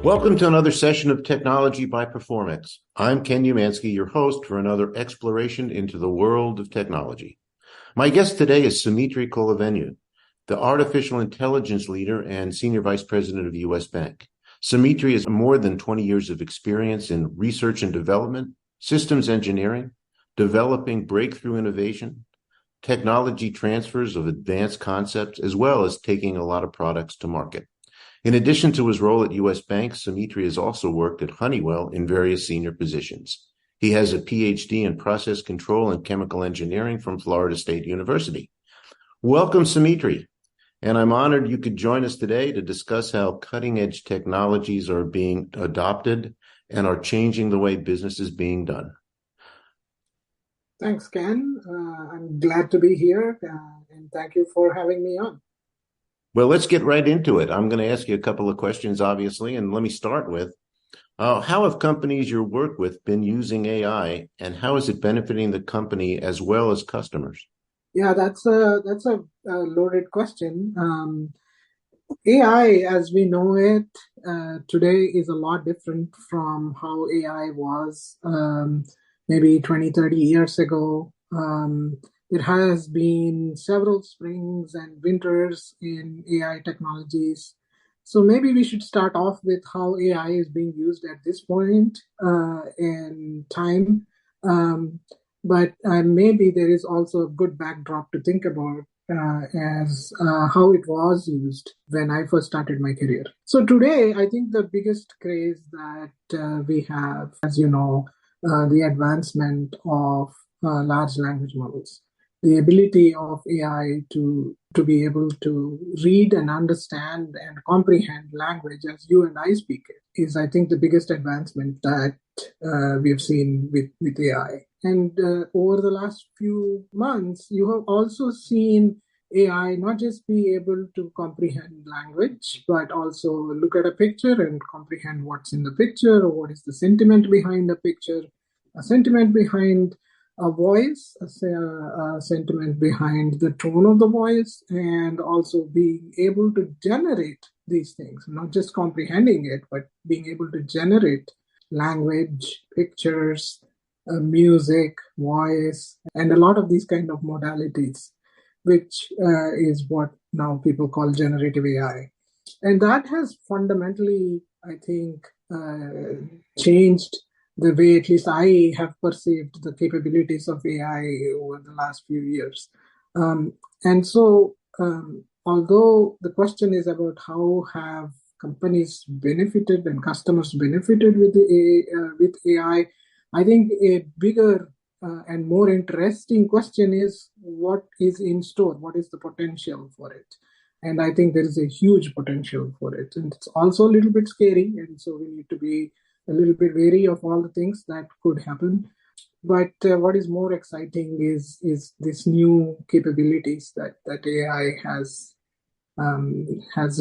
Welcome to another session of Technology by Performance. I'm Ken Umansky, your host for another exploration into the world of technology. My guest today is Soumitri Kolavennu, the artificial intelligence leader and senior vice president of U.S. Bank. Soumitri has more than 20 years of experience in research and development, systems engineering, developing breakthrough innovation, technology transfers of advanced concepts, as well as taking a lot of products to market. In addition to his role at U.S. Bank, Soumitri has also worked at Honeywell in various senior positions. He has a PhD in process control and chemical engineering from Florida State University. Welcome, Soumitri, and I'm honored you could join us today to discuss how cutting-edge technologies are being adopted and are changing the way business is being done. Thanks, Ken. I'm glad to be here, and thank you for having me on. Well, let's get right into it. I'm going to ask you a couple of questions, obviously, and let me start with, how have companies you work with been using AI, and how is it benefiting the company as well as customers? Yeah, that's a loaded question. AI, as we know it today, is a lot different from how AI was maybe 20, 30 years ago. It has been several springs and winters in AI technologies. So maybe we should start off with how AI is being used at this point in time. But maybe there is also a good backdrop to think about as how it was used when I first started my career. So today, I think the biggest craze that we have, as you know, the advancement of large language models. The ability of AI to be able to read and understand and comprehend language as you and I speak it is, I think, the biggest advancement that we have seen with AI. And over the last few months, you have also seen AI not just be able to comprehend language, but also look at a picture and comprehend what's in the picture, or what is the sentiment behind the picture, a sentiment behind a voice, a sentiment behind the tone of the voice, and also being able to generate these things, not just comprehending it, but being able to generate language, pictures, music, voice, and a lot of these kind of modalities, which is what now people call generative AI. And that has fundamentally, I think, changed the way at least I have perceived the capabilities of AI over the last few years. And so, although the question is about how have companies benefited and customers benefited with AI, I think a bigger and more interesting question is what is in store, what is the potential for it. And I think there is a huge potential for it. And it's also a little bit scary, and so we need to be a little bit wary of all the things that could happen. But what is more exciting is this new capabilities that AI has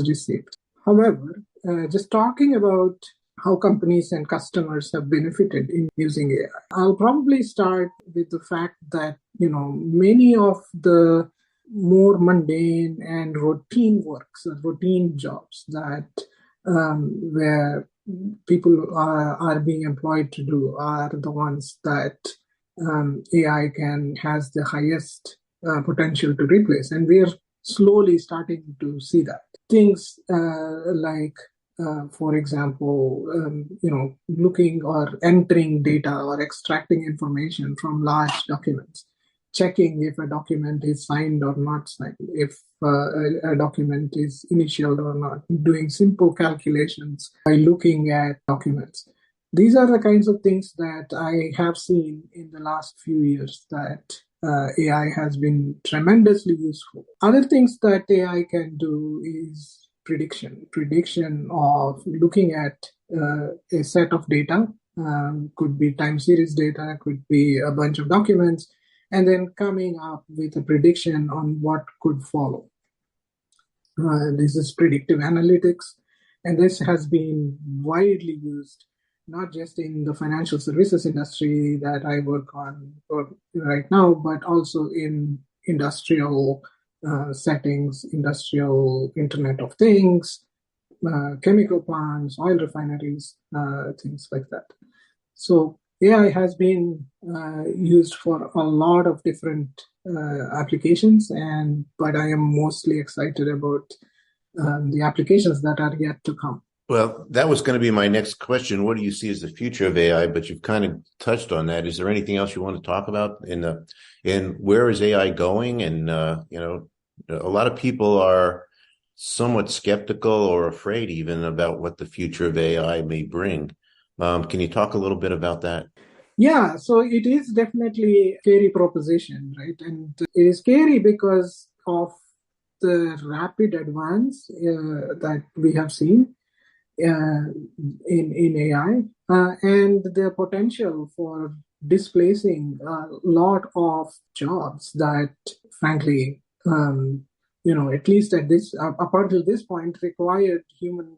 received. However, just talking about how companies and customers have benefited in using AI, I'll probably start with the fact that, many of the more mundane and routine works, routine jobs that where people are being employed to do are the ones that AI has the highest potential to replace. And we're slowly starting to see that. Things like, for example, looking or entering data or extracting information from large documents, checking if a document is signed or not signed, if a document is initialed or not, doing simple calculations by looking at documents. These are the kinds of things that I have seen in the last few years that AI has been tremendously useful. Other things that AI can do is prediction of looking at a set of data, could be time series data, could be a bunch of documents, and then coming up with a prediction on what could follow. This is predictive analytics, and this has been widely used, not just in the financial services industry that I work on right now, but also in industrial settings, industrial Internet of Things, chemical plants, oil refineries, things like that. So AI has been used for a lot of different applications, but I am mostly excited about the applications that are yet to come. Well, that was going to be my next question. What do you see as the future of AI? But you've kind of touched on that. Is there anything else you want to talk about in where is AI going? And a lot of people are somewhat skeptical or afraid even about what the future of AI may bring. Can you talk a little bit about that? Yeah, so it is definitely a scary proposition, right? And it is scary because of the rapid advance that we have seen in AI and the potential for displacing a lot of jobs that, frankly, at least at this up until this point, required human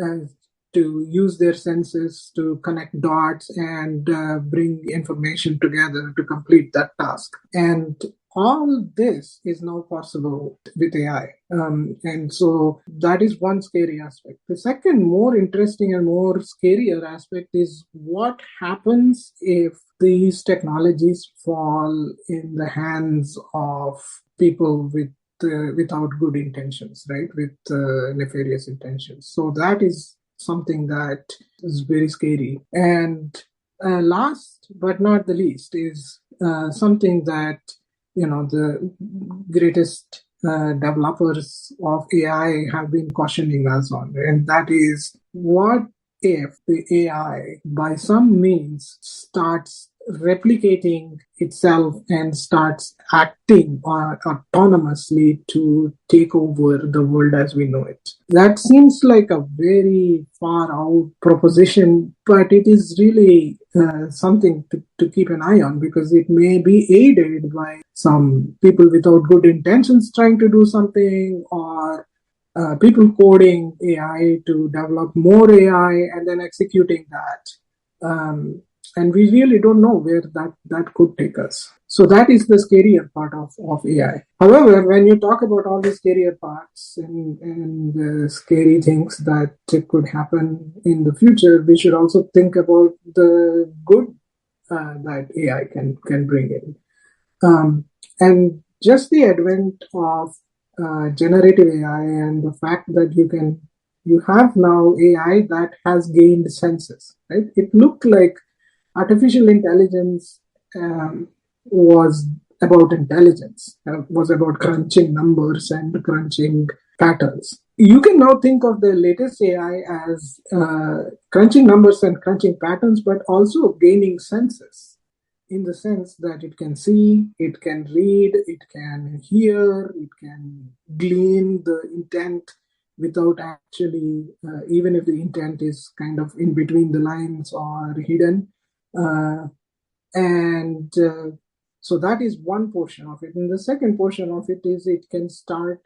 uh, to use their senses to connect dots and bring information together to complete that task. And all this is now possible with AI. And so that is one scary aspect. The second, more interesting and more scarier aspect is what happens if these technologies fall in the hands of people without good intentions, right? With nefarious intentions. So that is something that is very scary. And last but not the least is something that the greatest developers of AI have been cautioning us on, and that is what if the AI by some means starts replicating itself and starts acting autonomously to take over the world as we know it. That seems like a very far out proposition, but it is really something to keep an eye on because it may be aided by some people without good intentions trying to do something, or people coding AI to develop more AI and then executing that. And we really don't know where that could take us. So that is the scarier part of AI. However, when you talk about all the scarier parts and the scary things that could happen in the future, we should also think about the good that AI can bring in. And just the advent of generative AI and the fact that you have now AI that has gained senses, right? It looked like artificial intelligence was about intelligence, was about crunching numbers and crunching patterns. You can now think of the latest AI as crunching numbers and crunching patterns, but also gaining senses in the sense that it can see, it can read, it can hear, it can glean the intent without actually, even if the intent is kind of in between the lines or hidden. And so that is one portion of it. And the second portion of it is it can start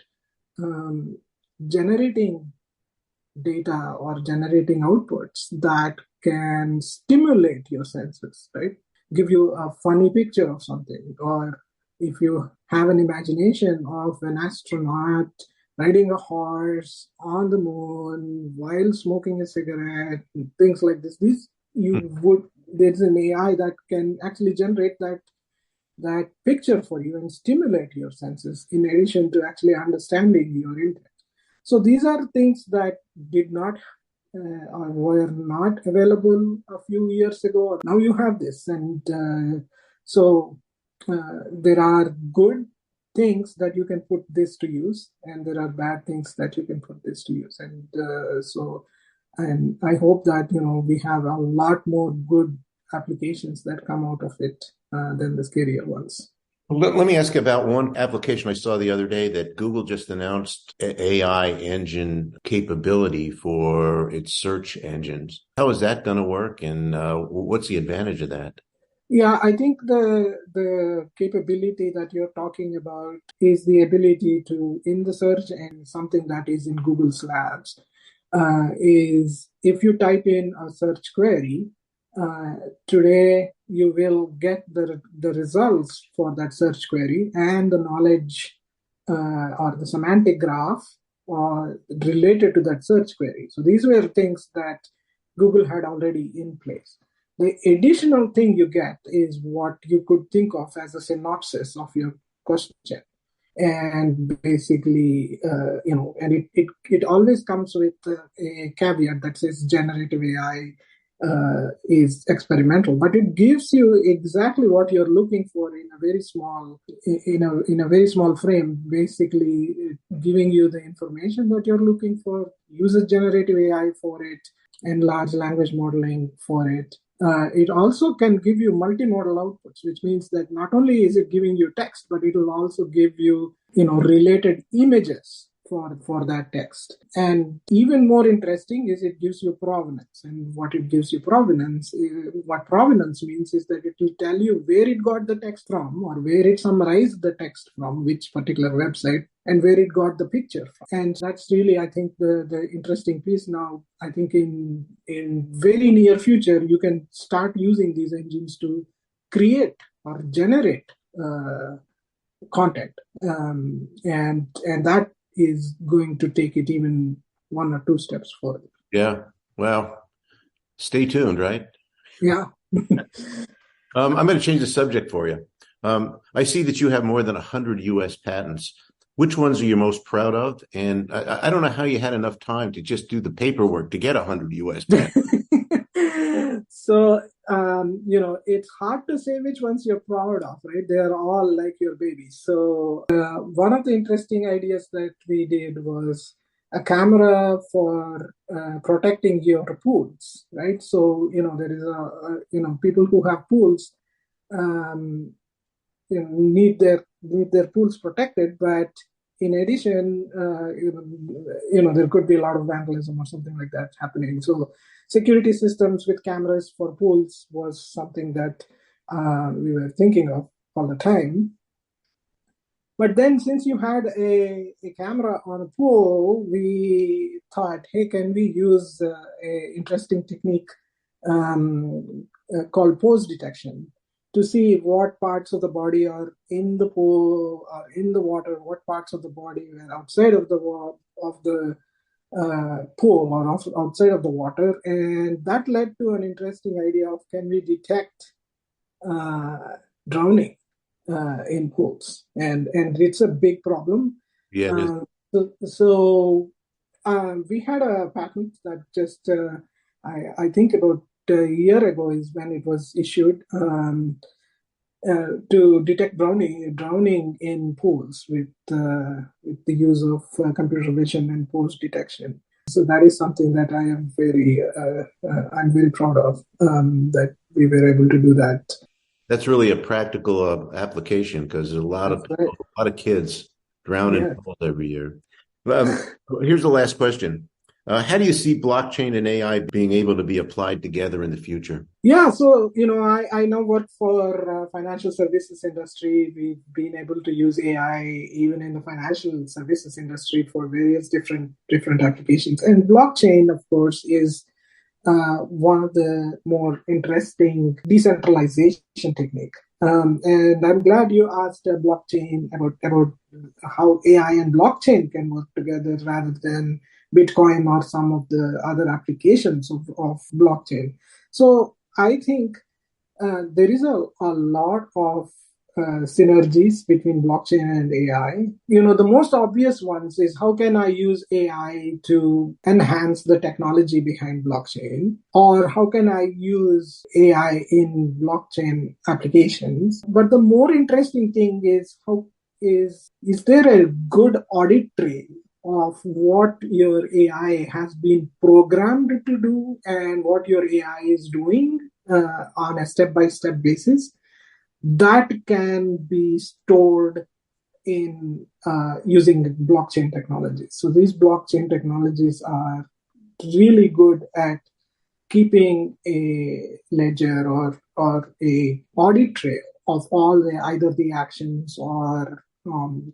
generating data or generating outputs that can stimulate your senses, right? Give you a funny picture of something, or if you have an imagination of an astronaut riding a horse on the moon while smoking a cigarette, things like this. There's an AI that can actually generate that picture for you and stimulate your senses in addition to actually understanding your intent. So these are things that did not or were not available a few years ago. Now you have this, and so there are good things that you can put this to use, and there are bad things that you can put this to use. And I hope that we have a lot more good applications that come out of it than the scarier ones. Let me ask you about one application I saw the other day that Google just announced AI engine capability for its search engines. How is that going to work, and what's the advantage of that? Yeah, I think the capability that you're talking about is the ability to, in the search, and something that is in Google's labs, is if you type in a search query, today you will get the results for that search query and the knowledge or the semantic graph related to that search query. So these were things that Google had already in place. The additional thing you get is what you could think of as a synopsis of your question. And basically, and it always comes with a caveat that says generative AI is experimental, but it gives you exactly what you're looking for in a very small frame, basically giving you the information that you're looking for, uses generative AI for it, and large language modeling for it. It also can give you multimodal outputs, which means that not only is it giving you text, but it will also give you, related images for that text. And even more interesting is it gives you provenance. And what provenance means is that it will tell you where it got the text from, or where it summarized the text from, which particular website, and where it got the picture from. And that's really, I think, the interesting piece now. I think in very near future, you can start using these engines to create or generate content. And that is going to take it even one or two steps further. Yeah. Well, stay tuned, right? Yeah. I'm going to change the subject for you. I see that you have more than 100 U.S. patents. Which ones are you most proud of? And I don't know how you had enough time to just do the paperwork to get 100 U.S. patents. So, it's hard to say which ones you're proud of, right? They are all like your babies. So one of the interesting ideas that we did was a camera for protecting your pools, right? So, there is people who have pools need their pools protected, but in addition, there could be a lot of vandalism or something like that happening. So security systems with cameras for pools was something that we were thinking of all the time. But then since you had a camera on a pool, we thought, hey, can we use an interesting technique called pose detection to see what parts of the body are in the pool or in the water, what parts of the body were outside of the pool or outside of the water. And that led to an interesting idea of, can we detect drowning in pools? And it's a big problem. Yeah. So we had a patent that just, I think about a year ago is when it was issued, to detect drowning in pools with the use of computer vision and pose detection. So that is something that I am I'm very proud of, that we were able to do that. That's really a practical application, because there's a lot of kids drown in pools every year. Here's the last question. How do you see blockchain and AI being able to be applied together in the future? Yeah, so I now work for financial services industry. We've been able to use AI even in the financial services industry for various different applications. And blockchain, of course, is one of the more interesting decentralization technique. And I'm glad you asked blockchain about how AI and blockchain can work together rather than Bitcoin or some of the other applications of blockchain. So I think there is a lot of synergies between blockchain and AI. The most obvious ones is, how can I use AI to enhance the technology behind blockchain? Or how can I use AI in blockchain applications? But the more interesting thing is, is there a good audit trail of what your AI has been programmed to do and what your AI is doing on a step-by-step basis, that can be stored in using blockchain technologies. So these blockchain technologies are really good at keeping a ledger or a audit trail of all either the actions or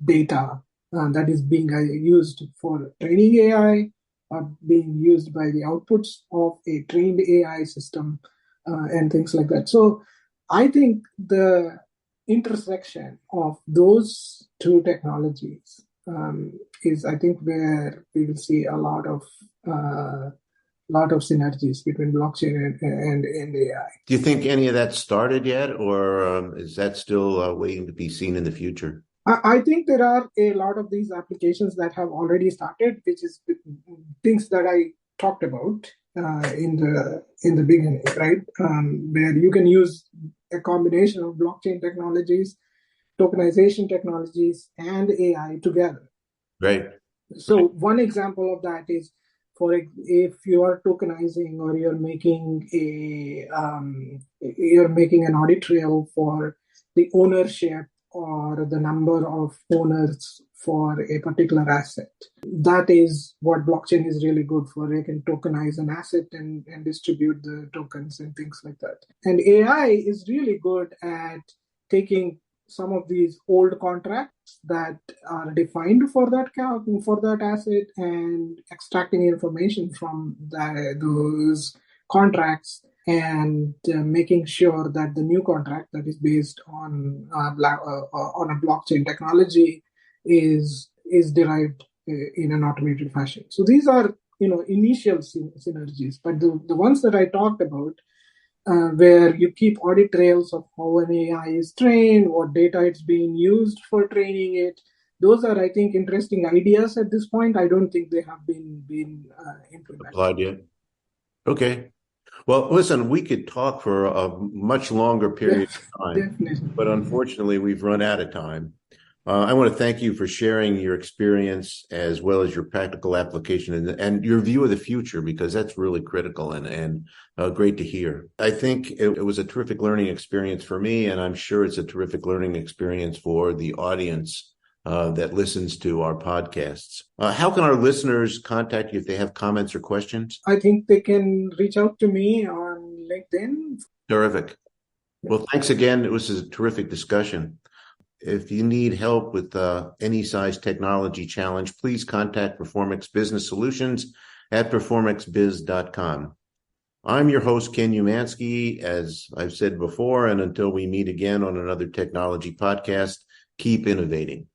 data that is being used for training AI, or being used by the outputs of a trained AI system, and things like that. So I think the intersection of those two technologies is I think where we will see a lot of synergies between blockchain and AI. Do you think any of that started yet, or is that still waiting to be seen in the future? I think there are a lot of these applications that have already started, which is things that I talked about in the beginning, right? Where you can use a combination of blockchain technologies, tokenization technologies, and AI together. Right. So one example of that is, if you are tokenizing or you're making an audit trail for the ownership or the number of owners for a particular asset. That is what blockchain is really good for. You can tokenize an asset and distribute the tokens and things like that. And AI is really good at taking some of these old contracts that are defined for that asset and extracting information from those contracts and making sure that the new contract that is based on a blockchain technology is derived in an automated fashion. So these are initial synergies, but the ones that I talked about, where you keep audit trails of how an AI is trained, what data it's being used for training it. Those are, I think, interesting ideas at this point. I don't think they have been implemented. Applied yet? Okay. Well, listen, we could talk for a much longer period of time, definitely. But unfortunately, we've run out of time. I want to thank you for sharing your experience as well as your practical application and your view of the future, because that's really critical and great to hear. I think it was a terrific learning experience for me, and I'm sure it's a terrific learning experience for the audience that listens to our podcasts. How can our listeners contact you if they have comments or questions? I think they can reach out to me on LinkedIn. Terrific. Well, thanks again. It was a terrific discussion. If you need help with any size technology challenge, please contact Performix Business Solutions at performixbiz.com. I'm your host, Ken Umansky, as I've said before, and until we meet again on another technology podcast, keep innovating.